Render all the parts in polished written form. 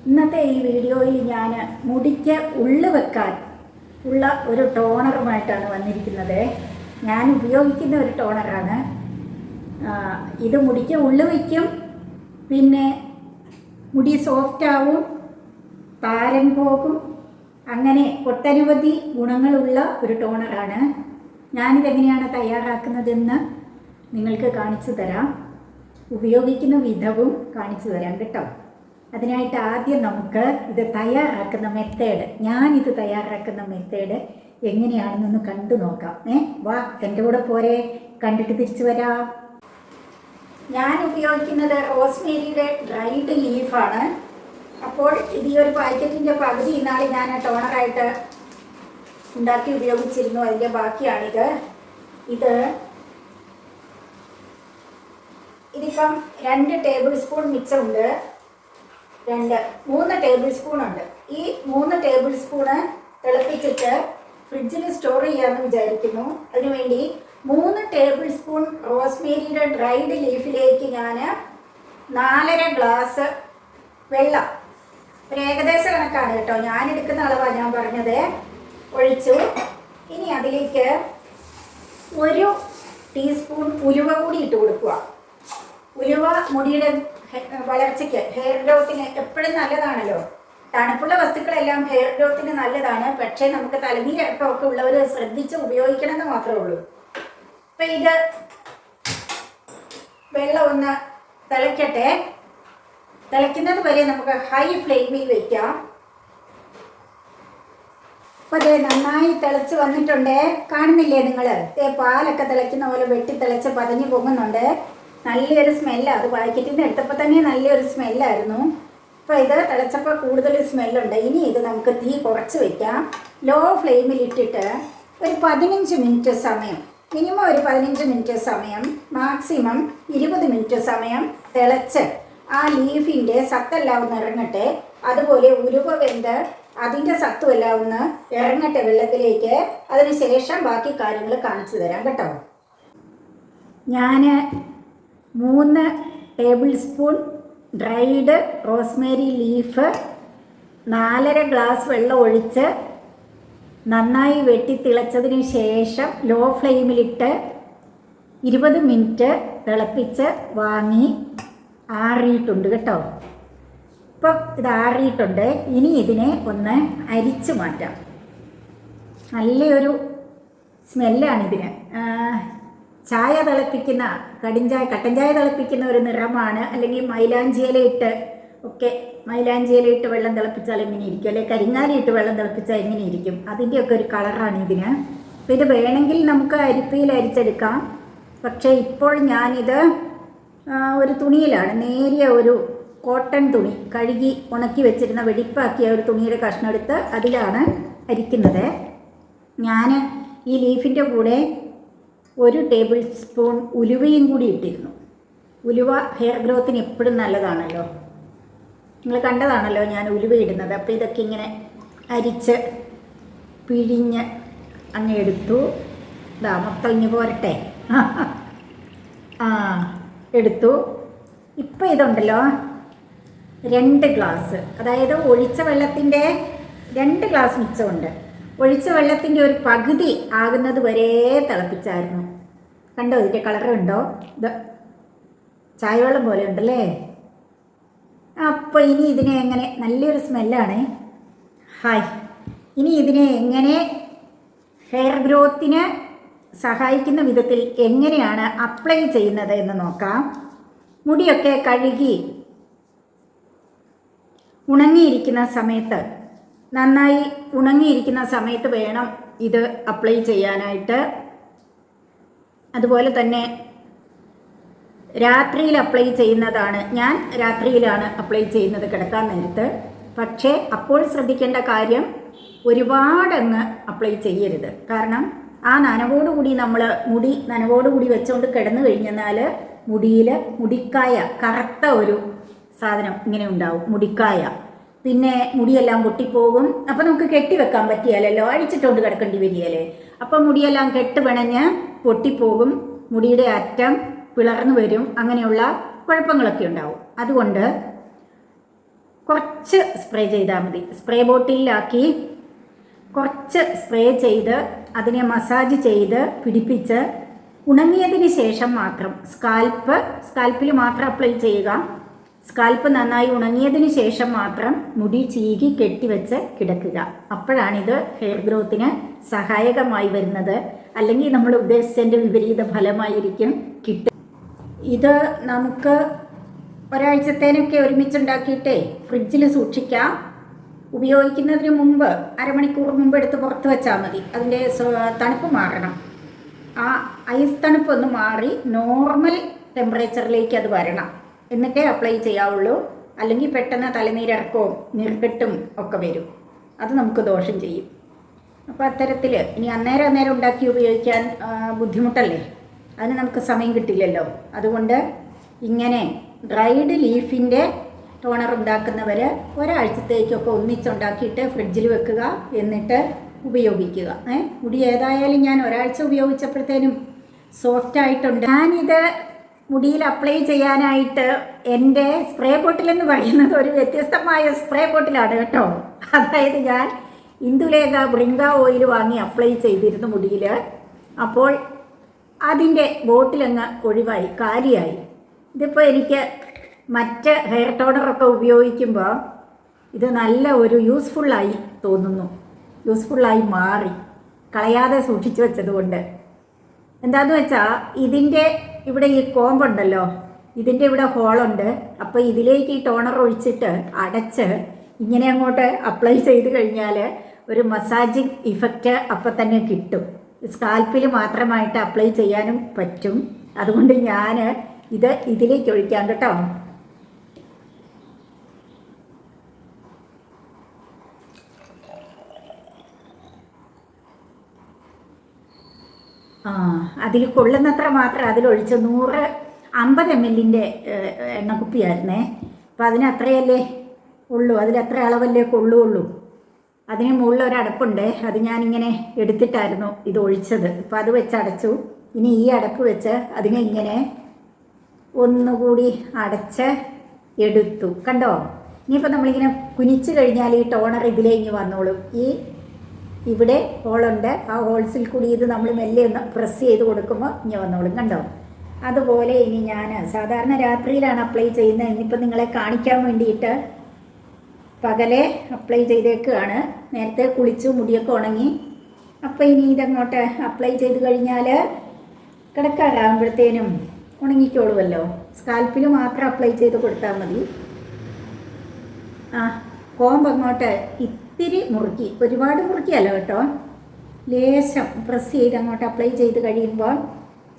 ഇന്നത്തെ ഈ വീഡിയോയിൽ ഞാൻ മുടിക്ക് ഉള്ളു വെക്കാൻ ഉള്ള ഒരു ടോണറുമായിട്ടാണ് വന്നിരിക്കുന്നത്. ഞാൻ ഉപയോഗിക്കുന്ന ഒരു ടോണറാണ്. ഇത് മുടിക്ക് ഉള്ളു വയ്ക്കും, പിന്നെ മുടി സോഫ്റ്റാവും, താരൻ പോകും, അങ്ങനെ ഒട്ടനവധി ഗുണങ്ങളുള്ള ഒരു ടോണറാണ്. ഞാനിതെങ്ങനെയാണ് തയ്യാറാക്കുന്നതെന്ന് നിങ്ങൾക്ക് കാണിച്ചു തരാം. ഉപയോഗിക്കുന്ന വിധവും കാണിച്ചു തരാം കേട്ടോ. അതിനായിട്ട് ആദ്യം നമുക്ക് ഇത് തയ്യാറാക്കുന്ന മെത്തേഡ്, ഞാനിത് തയ്യാറാക്കുന്ന മെത്തേഡ് എങ്ങനെയാണെന്നൊന്ന് കണ്ടു നോക്കാം. വാ എൻ്റെ കൂടെ പോരെ, കണ്ടിട്ട് തിരിച്ചു വരാം. ഞാൻ ഉപയോഗിക്കുന്നത് റോസ്മേരിയുടെ ഡ്രൈഡ് ലീഫാണ്. അപ്പോൾ ഇത് ഈ ഒരു പാക്കറ്റിൻ്റെ പകുതി ഇന്നാൾ ഞാൻ ടോണറായിട്ട് ഉണ്ടാക്കി ഉപയോഗിച്ചിരുന്നു. അതിൻ്റെ ബാക്കിയാണിത്. ഇതിപ്പം 2 ടേബിൾ സ്പൂൺ മിച്ചമുണ്ട്. 3 ടേബിൾ സ്പൂൺ ഉണ്ട്. ഈ 3 ടേബിൾ സ്പൂണ് തിളപ്പിച്ചിട്ട് ഫ്രിഡ്ജിൽ സ്റ്റോർ ചെയ്യാമെന്ന് വിചാരിക്കുന്നു. അതിനുവേണ്ടി 3 ടേബിൾ സ്പൂൺ റോസ്മേരിയുടെ ഡ്രൈഡ് ലീഫിലേക്ക് ഞാൻ 4.5 ഗ്ലാസ് വെള്ളം, ഒരു ഏകദേശ കണക്കാണ് കേട്ടോ, ഞാനെടുക്കുന്ന അളവാണ് ഞാൻ പറഞ്ഞത്, ഒഴിച്ചു. ഇനി അതിലേക്ക് 1 ടീസ്പൂൺ ഉലുവ കൂടി ഇട്ട് കൊടുക്കുക. ഉലുവ മുടിയുടെ വളർച്ചയ്ക്ക്, ഹെയർ ഗ്രോത്തിന് എപ്പോഴും നല്ലതാണല്ലോ. തണുപ്പുള്ള വസ്തുക്കളെല്ലാം ഹെയർ ഗ്രോത്തിന് നല്ലതാണ്. പക്ഷേ നമുക്ക് തലനീരൊക്കെ ഉള്ളവർ ശ്രദ്ധിച്ച് ഉപയോഗിക്കണമെന്ന് മാത്രമേ ഉള്ളൂ. അപ്പം ഇത് വെള്ളം ഒന്ന് തിളയ്ക്കട്ടെ. തിളയ്ക്കുന്നത് വരെ നമുക്ക് ഹൈ ഫ്ലെയിമിൽ വയ്ക്കാം. അപ്പോൾ അത് നന്നായി തിളച്ച് വന്നിട്ടുണ്ട്. കാണുന്നില്ലേ നിങ്ങൾ? പാലൊക്കെ തിളയ്ക്കുന്ന പോലെ വെട്ടി തിളച്ച് പതഞ്ഞു പൊങ്ങുന്നുണ്ട്. നല്ലൊരു സ്മെല്ലാണ്. അത് പാക്കറ്റിൽ നിന്ന് എടുത്തപ്പോൾ തന്നെ നല്ലൊരു സ്മെല്ലായിരുന്നു. അപ്പോൾ ഇത് തിളച്ചപ്പോൾ കൂടുതൽ സ്മെല്ലുണ്ട്. ഇനി ഇത് നമുക്ക് തീ കുറച്ച് വയ്ക്കാം. ലോ ഫ്ലെയിമിൽ ഇട്ടിട്ട് ഒരു 15 മിനിറ്റ് സമയം, മിനിമം ഒരു 15 മിനിറ്റ് സമയം, മാക്സിമം 20 മിനിറ്റ് സമയം തിളച്ച് ആ ലീഫിൻ്റെ സത്തെല്ലാം ഒന്ന് ഇറങ്ങട്ടെ. അതുപോലെ ഉലുവ വെന്ത് അതിൻ്റെ സത്തുമെല്ലാം ഒന്ന് ഇറങ്ങട്ടെ വെള്ളത്തിലേക്ക്. അതിനുശേഷം ബാക്കി കാര്യങ്ങൾ കാണിച്ചു തരാം കേട്ടോ. ഞാൻ 3 table spoon dried Rosemary leaf 4.5 glass വെള്ളം ഒഴിച്ച് നന്നായി വെട്ടി തിളച്ചതിന് ശേഷം ലോ ഫ്ലെയിമിലിട്ട് 20 മിനിറ്റ് തിളപ്പിച്ച് വാങ്ങി ആറിയിട്ടുണ്ട് കേട്ടോ. ഇപ്പം ഇത് ആറിയിട്ടുണ്ട്. ഇനി ഇതിനെ ഒന്ന് അരിച്ച് മാറ്റാം. നല്ലൊരു സ്മെല്ലാണിതിന്. ചായ തിളപ്പിക്കുന്ന, കട്ടൻ ചായ തിളപ്പിക്കുന്ന ഒരു നിറമാണ്. അല്ലെങ്കിൽ മൈലാഞ്ചി ഇലയിട്ട് വെള്ളം തിളപ്പിച്ചാൽ എങ്ങനെ ഇരിക്കും, അല്ലെങ്കിൽ കരിങ്ങാലി ഇട്ട് വെള്ളം തിളപ്പിച്ചാൽ എങ്ങനെ ഇരിക്കും, അതിൻ്റെയൊക്കെ ഒരു കളറാണ് ഇതിന്. അപ്പോൾ ഇത് വേണമെങ്കിൽ നമുക്ക് അരിപ്പയിൽ അരിച്ചെടുക്കാം. പക്ഷേ ഇപ്പോൾ ഞാനിത് ഒരു തുണിയിലാണ്, നേരിയ ഒരു കോട്ടൺ തുണി, കഴുകി ഉണക്കി വെച്ചിരുന്ന വെടിപ്പാക്കിയ ഒരു തുണിയുടെ കഷ്ണം എടുത്ത് അതിലാണ് അരിക്കുന്നത്. ഞാൻ ഈ ലീഫിൻ്റെ കൂടെ 1 ടേബിൾ സ്പൂൺ ഉലുവയും കൂടി ഇട്ടിരുന്നു. ഉലുവ ഹെയർ ഗ്രോത്തിന് എപ്പോഴും നല്ലതാണല്ലോ. നിങ്ങൾ കണ്ടതാണല്ലോ ഞാൻ ഉലുവ ഇടുന്നത്. അപ്പോൾ ഇതൊക്കെ ഇങ്ങനെ അരിച്ച് പിഴിഞ്ഞ് അങ്ങ് എടുത്തു. ഇതാ മൊത്തം ഇങ്ങ് പോരട്ടെ. എടുത്തു. ഇപ്പോൾ ഇതുണ്ടല്ലോ 2 ഗ്ലാസ്, അതായത് ഒഴിച്ച വെള്ളത്തിൻ്റെ 2 ഗ്ലാസ് മിച്ചമുണ്ട്. ഒഴിച്ച വെള്ളത്തിൻ്റെ ഒരു പകുതി ആകുന്നത് വരെ തിളപ്പിച്ചായിരുന്നു. കണ്ടോ, ഇതിൻ്റെ കളറുണ്ടോ? ഇത് ചായവെള്ളം പോലെ ഉണ്ടല്ലേ. അപ്പോൾ ഇനി ഇതിനെ എങ്ങനെ, നല്ലൊരു സ്മെല്ലാണ്. ഇനി ഇതിനെ എങ്ങനെ ഹെയർ ഗ്രോത്തിന് സഹായിക്കുന്ന വിധത്തിൽ എങ്ങനെയാണ് അപ്ലൈ ചെയ്യുന്നത് എന്ന് നോക്കാം. മുടിയൊക്കെ കഴുകി ഉണങ്ങിയിരിക്കുന്ന സമയത്ത്, നന്നായി ഉണങ്ങിയിരിക്കുന്ന സമയത്ത് വേണം ഇത് അപ്ലൈ ചെയ്യാനായിട്ട്. അതുപോലെ തന്നെ രാത്രിയിൽ അപ്ലൈ ചെയ്യുന്നതാണ്. ഞാൻ രാത്രിയിലാണ് അപ്ലൈ ചെയ്യുന്നത് കിടക്കാൻ നേരത്ത്. പക്ഷേ അപ്പോൾ ശ്രദ്ധിക്കേണ്ട കാര്യം, ഒരുപാടങ്ങ് അപ്ലൈ ചെയ്യരുത്. കാരണം ആ നനവോടുകൂടി മുടി നനവോടുകൂടി വെച്ചുകൊണ്ട് കിടന്നു കഴിഞ്ഞാൽ മുടിയിൽ മുടിക്കായ, കറുത്ത ഒരു സാധനം ഇങ്ങനെ ഉണ്ടാവും, മുടിക്കായ. പിന്നെ മുടിയെല്ലാം പൊട്ടിപ്പോകും. അപ്പോൾ നമുക്ക് കെട്ടിവെക്കാൻ പറ്റിയാലല്ലോ, അഴിച്ചിട്ടുകൊണ്ട് കിടക്കേണ്ടി വരികയല്ലേ. അപ്പോൾ മുടിയെല്ലാം കെട്ട് പിണഞ്ഞ് പൊട്ടിപ്പോകും, മുടിയുടെ അറ്റം പിളർന്നു വരും, അങ്ങനെയുള്ള കുഴപ്പങ്ങളൊക്കെ ഉണ്ടാവും. അതുകൊണ്ട് കുറച്ച് സ്പ്രേ ചെയ്താൽ മതി. സ്പ്രേ ബോട്ടിലാക്കി കുറച്ച് സ്പ്രേ ചെയ്ത് അതിനെ മസാജ് ചെയ്ത് പിടിപ്പിച്ച് ഉണങ്ങിയതിന് ശേഷം മാത്രം സ്കാൽപ്പിൽ മാത്രം അപ്ലൈ ചെയ്യുക. സ്കാൽപ്പ് നന്നായി ഉണങ്ങിയതിന് ശേഷം മാത്രം മുടി ചീകി കെട്ടിവെച്ച് കിടക്കുക. അപ്പോഴാണിത് ഹെയർ ഗ്രോത്തിന് സഹായകമായി വരുന്നത്. അല്ലെങ്കിൽ നമ്മൾ ഉദ്ദേശിച്ചതിൻ്റെ വിപരീത ഫലമായിരിക്കും കിട്ടുക. ഇത് നമുക്ക് ഒരാഴ്ചത്തേനൊക്കെ ഒരുമിച്ചുണ്ടാക്കിയിട്ടേ ഫ്രിഡ്ജിൽ സൂക്ഷിക്കാം. ഉപയോഗിക്കുന്നതിന് മുമ്പ് അരമണിക്കൂർ മുമ്പ് എടുത്ത് പുറത്ത് വെച്ചാൽ മതി. അതിൻ്റെ തണുപ്പ് മാറണം. ആ ഐസ് തണുപ്പൊന്ന് മാറി നോർമൽ ടെമ്പറേച്ചറിലേക്ക് അത് വരണം. എന്നിട്ടേ അപ്ലൈ ചെയ്യാവുള്ളൂ. അല്ലെങ്കിൽ പെട്ടെന്ന് തലനീരിറക്കവും നീർക്കെട്ടും ഒക്കെ വരും. അത് നമുക്ക് ദോഷം ചെയ്യും. അപ്പോൾ അത്തരത്തിൽ ഇനി അന്നേരം ഉണ്ടാക്കി ഉപയോഗിക്കാൻ ബുദ്ധിമുട്ടല്ലേ, അതിന് നമുക്ക് സമയം കിട്ടില്ലല്ലോ. അതുകൊണ്ട് ഇങ്ങനെ ഡ്രൈഡ് ലീഫിൻ്റെ ടോണർ ഉണ്ടാക്കുന്നവർ ഒരാഴ്ചത്തേക്കൊക്കെ ഒന്നിച്ചുണ്ടാക്കിയിട്ട് ഫ്രിഡ്ജിൽ വെക്കുക. എന്നിട്ട് ഉപയോഗിക്കുക. മുടി ഏതായാലും ഞാൻ ഒരാഴ്ച ഉപയോഗിച്ചപ്പോഴത്തേനും സോഫ്റ്റ് ആയിട്ടുണ്ട്. ഞാനിത് മുടിയിൽ അപ്ലൈ ചെയ്യാനായിട്ട് എൻ്റെ സ്പ്രേ ബോട്ടിലെന്ന് പറയുന്നത് ഒരു വ്യത്യസ്തമായ സ്പ്രേ ബോട്ടിലാണ് കേട്ടോ. അതായത് ഞാൻ ഇന്ദുലേഖ ബ്രിങ്ക ഓയിൽ വാങ്ങി അപ്ലൈ ചെയ്തിരുന്നു മുടിയിൽ. അപ്പോൾ അതിൻ്റെ ബോട്ടിലങ്ങ് ഒഴിവായി, കാലിയായി. ഇതിപ്പോൾ എനിക്ക് മറ്റ് ഹെയർ ടോണറൊക്കെ ഉപയോഗിക്കുമ്പോൾ ഇത് നല്ല ഒരു യൂസ്ഫുള്ളായി തോന്നുന്നു. യൂസ്ഫുള്ളായി മാറി, കളയാതെ സൂക്ഷിച്ചു വെച്ചതുകൊണ്ട്. എന്താണെന്ന് വെച്ചാൽ ഇതിൻ്റെ ഇവിടെ ഈ കോമ്പുണ്ടല്ലോ, ഇതിൻ്റെ ഇവിടെ ഹോളുണ്ട്. അപ്പോൾ ഇതിലേക്ക് ഈ ടോണർ ഒഴിച്ചിട്ട് അടച്ച് ഇങ്ങനെ അങ്ങോട്ട് അപ്ലൈ ചെയ്ത് കഴിഞ്ഞാൽ ഒരു മസാജിങ് ഇഫക്റ്റ് അപ്പം തന്നെ കിട്ടും. സ്കാൽപ്പിൽ മാത്രമായിട്ട് അപ്ലൈ ചെയ്യാനും പറ്റും. അതുകൊണ്ട് ഞാൻ ഇത് ഇതിലേക്ക് ഒഴിക്കാം കേട്ടോ. അതിൽ കൊള്ളുന്നത്ര മാത്രം അതിലൊഴിച്ച് 150 ml എണ്ണക്കുപ്പിയായിരുന്നേ. അപ്പം അതിനത്രയല്ലേ ഉള്ളൂ, അതിലത്ര അളവല്ലേ കൊള്ളുള്ളൂ. അതിന് മുകളിൽ ഒരടപ്പുണ്ട്, അത് ഞാനിങ്ങനെ എടുത്തിട്ടായിരുന്നു ഇത് ഒഴിച്ചത്. അപ്പോൾ അത് വെച്ച് അടച്ചു. ഇനി ഈ അടപ്പ് വെച്ച് അതിനെ ഇങ്ങനെ ഒന്നുകൂടി അടച്ച് എടുത്തു. കണ്ടോ? ഇനിയിപ്പോൾ നമ്മളിങ്ങനെ കുനിച്ച് കഴിഞ്ഞാൽ ഈ ടോണർ ഇതിലേക്ക് വന്നോളും. ഇവിടെ ഹോളുണ്ട്, ആ ഹോൾസിൽ കൂടി ഇത് നമ്മൾ മെല്ലെ ഒന്ന് പ്രസ് ചെയ്ത് കൊടുക്കുമ്പോൾ ഇനി വന്നോളും. കണ്ടോ? അതുപോലെ ഇനി ഞാൻ സാധാരണ രാത്രിയിലാണ് അപ്ലൈ ചെയ്യുന്നത്. ഇന്നിപ്പോൾ നിങ്ങളെ കാണിക്കാൻ വേണ്ടിയിട്ട് പകലെ അപ്ലൈ ചെയ്തേക്കുകയാണ്. നേരത്തെ കുളിച്ചു, മുടിയൊക്കെ ഉണങ്ങി. അപ്പോൾ ഇനി ഇതങ്ങോട്ട് അപ്ലൈ ചെയ്ത് കഴിഞ്ഞാൽ കിടക്കാറാകുമ്പോഴത്തേനും ഉണങ്ങിക്കോളുമല്ലോ. സ്കാൽപ്പിൽ മാത്രം അപ്ലൈ ചെയ്ത് കൊടുത്താൽ മതി. കോമ്പ് അങ്ങോട്ട് ഇത്തിരി മുറുക്കി, ഒരുപാട് മുറുക്കിയല്ല കേട്ടോ, ലേശം പ്രസ് ചെയ്ത് അങ്ങോട്ട് അപ്ലൈ ചെയ്ത് കഴിയുമ്പോൾ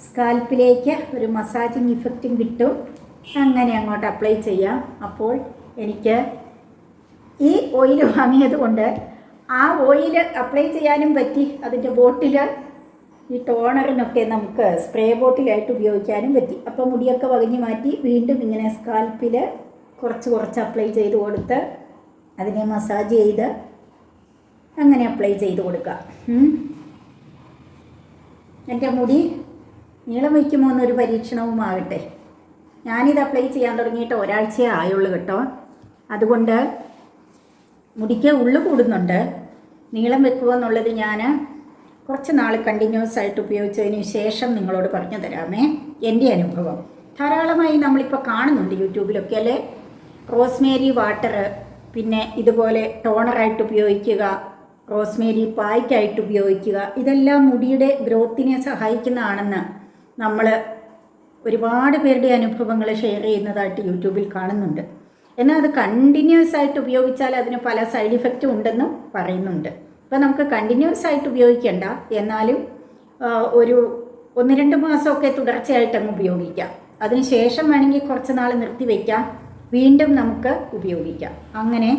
സ്കാൽപ്പിലേക്ക് ഒരു മസാജിങ് ഇഫക്റ്റും കിട്ടും. അങ്ങനെ അങ്ങോട്ട് അപ്ലൈ ചെയ്യാം. അപ്പോൾ എനിക്ക് ഈ ഓയിൽ വാങ്ങിയത് കൊണ്ട് ആ ഓയിൽ അപ്ലൈ ചെയ്യാനും പറ്റി. അതിൻ്റെ ബോട്ടിൽ ഈ ടോണറിനൊക്കെ നമുക്ക് സ്പ്രേ ബോട്ടിലായിട്ട് ഉപയോഗിക്കാനും പറ്റി. അപ്പോൾ മുടിയൊക്കെ വകഞ്ഞ് മാറ്റി വീണ്ടും ഇങ്ങനെ സ്കാൽപ്പിൽ കുറച്ച് അപ്ലൈ ചെയ്ത് കൊടുത്ത് അതിനെ മസാജ് ചെയ്ത് അങ്ങനെ അപ്ലൈ ചെയ്ത് കൊടുക്കുക. എൻ്റെ മുടി നീളം വയ്ക്കുമോ എന്നൊരു പരീക്ഷണവും ആകട്ടെ. ഞാനിത് അപ്ലൈ ചെയ്യാൻ തുടങ്ങിയിട്ട് ഒരാഴ്ചയേ ആയുള്ളൂ കേട്ടോ. അതുകൊണ്ട് മുടിക്ക് ഉള്ളു കൂടുന്നുണ്ട്. നീളം വെക്കുക എന്നുള്ളത് ഞാൻ കുറച്ച് നാൾ കണ്ടിന്യൂസ് ആയിട്ട് ഉപയോഗിച്ചതിന് ശേഷം നിങ്ങളോട് പറഞ്ഞു തരാമേ. എൻ്റെ അനുഭവം ധാരാളമായി നമ്മളിപ്പോൾ കാണുന്നുണ്ട് യൂട്യൂബിലൊക്കെ അല്ലേ. റോസ്മേരി വാട്ടർ, പിന്നെ ഇതുപോലെ ടോണറായിട്ട് ഉപയോഗിക്കുക, റോസ്മേരി പായ്ക്കായിട്ട് ഉപയോഗിക്കുക. ഇതെല്ലാം മുടിയുടെ ഗ്രോത്തിനെ സഹായിക്കുന്നതാണെന്ന് നമ്മൾ ഒരുപാട് പേരുടെ അനുഭവങ്ങൾ ഷെയർ ചെയ്യുന്നതായിട്ട് യൂട്യൂബിൽ കാണുന്നുണ്ട്. എന്നാൽ അത് കണ്ടിന്യൂസ് ആയിട്ട് ഉപയോഗിച്ചാൽ അതിന് പല സൈഡ് ഇഫക്റ്റും ഉണ്ടെന്നും പറയുന്നുണ്ട്. അപ്പോൾ നമുക്ക് കണ്ടിന്യൂസ് ആയിട്ട് ഉപയോഗിക്കേണ്ട, എന്നാലും ഒരു 1-2 മാസമൊക്കെ തുടർച്ചയായിട്ടങ്ങ് ഉപയോഗിക്കാം. അതിന് ശേഷം വേണമെങ്കിൽ കുറച്ച് നാൾ നിർത്തി വയ്ക്കാം, വീണ്ടും നമുക്ക് ഉപയോഗിക്കാം. അങ്ങനെ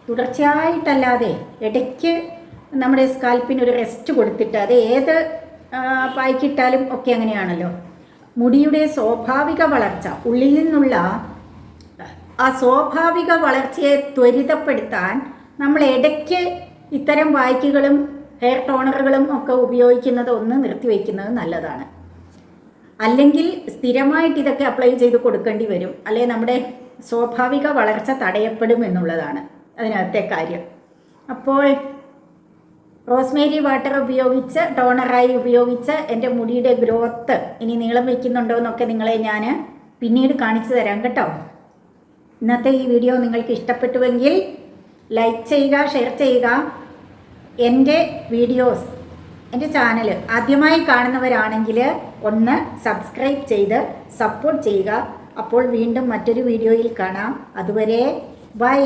തുടർച്ചയായിട്ടല്ലാതെ ഇടയ്ക്ക് നമ്മുടെ സ്കാൽപ്പിനൊരു റെസ്റ്റ് കൊടുത്തിട്ട്, അത് ഏത് പായ്ക്കിട്ടാലും ഒക്കെ അങ്ങനെയാണല്ലോ. മുടിയുടെ സ്വാഭാവിക വളർച്ച, ഉള്ളിൽ നിന്നുള്ള ആ സ്വാഭാവിക വളർച്ചയെ ത്വരിതപ്പെടുത്താൻ നമ്മൾ ഇടയ്ക്ക് ഇത്തരം പായ്ക്കുകളും ഹെയർ ടോണറുകളും ഒക്കെ ഉപയോഗിക്കുന്നത് ഒന്ന് നിർത്തിവെക്കുന്നത് നല്ലതാണ്. അല്ലെങ്കിൽ സ്ഥിരമായിട്ട് ഇതൊക്കെ അപ്ലൈ ചെയ്ത് കൊടുക്കേണ്ടി വരും. അല്ലെങ്കിൽ നമ്മുടെ സ്വാഭാവിക വളർച്ച തടയപ്പെടും എന്നുള്ളതാണ് അതിനകത്തെ കാര്യം. അപ്പോൾ റോസ്മേരി വാട്ടർ ഉപയോഗിച്ച് ടോണറായി ഉപയോഗിച്ച് എൻ്റെ മുടിയുടെ ഗ്രോത്ത് ഇനി നീളം വയ്ക്കുന്നുണ്ടോ എന്നൊക്കെ നിങ്ങളെ ഞാൻ പിന്നീട് കാണിച്ചു തരാം കേട്ടോ. ഇന്നത്തെ ഈ വീഡിയോ നിങ്ങൾക്ക് ഇഷ്ടപ്പെട്ടുവെങ്കിൽ ലൈക്ക് ചെയ്യുക, ഷെയർ ചെയ്യുക. എൻ്റെ വീഡിയോസ്, എൻ്റെ ചാനൽ ആദ്യമായി കാണുന്നവരാണെങ്കിൽ ഒന്ന് സബ്സ്ക്രൈബ് ചെയ്ത് സപ്പോർട്ട് ചെയ്യുക. അപ്പോൾ വീണ്ടും മറ്റൊരു വീഡിയോയിൽ കാണാം. അതുവരെ ബൈ.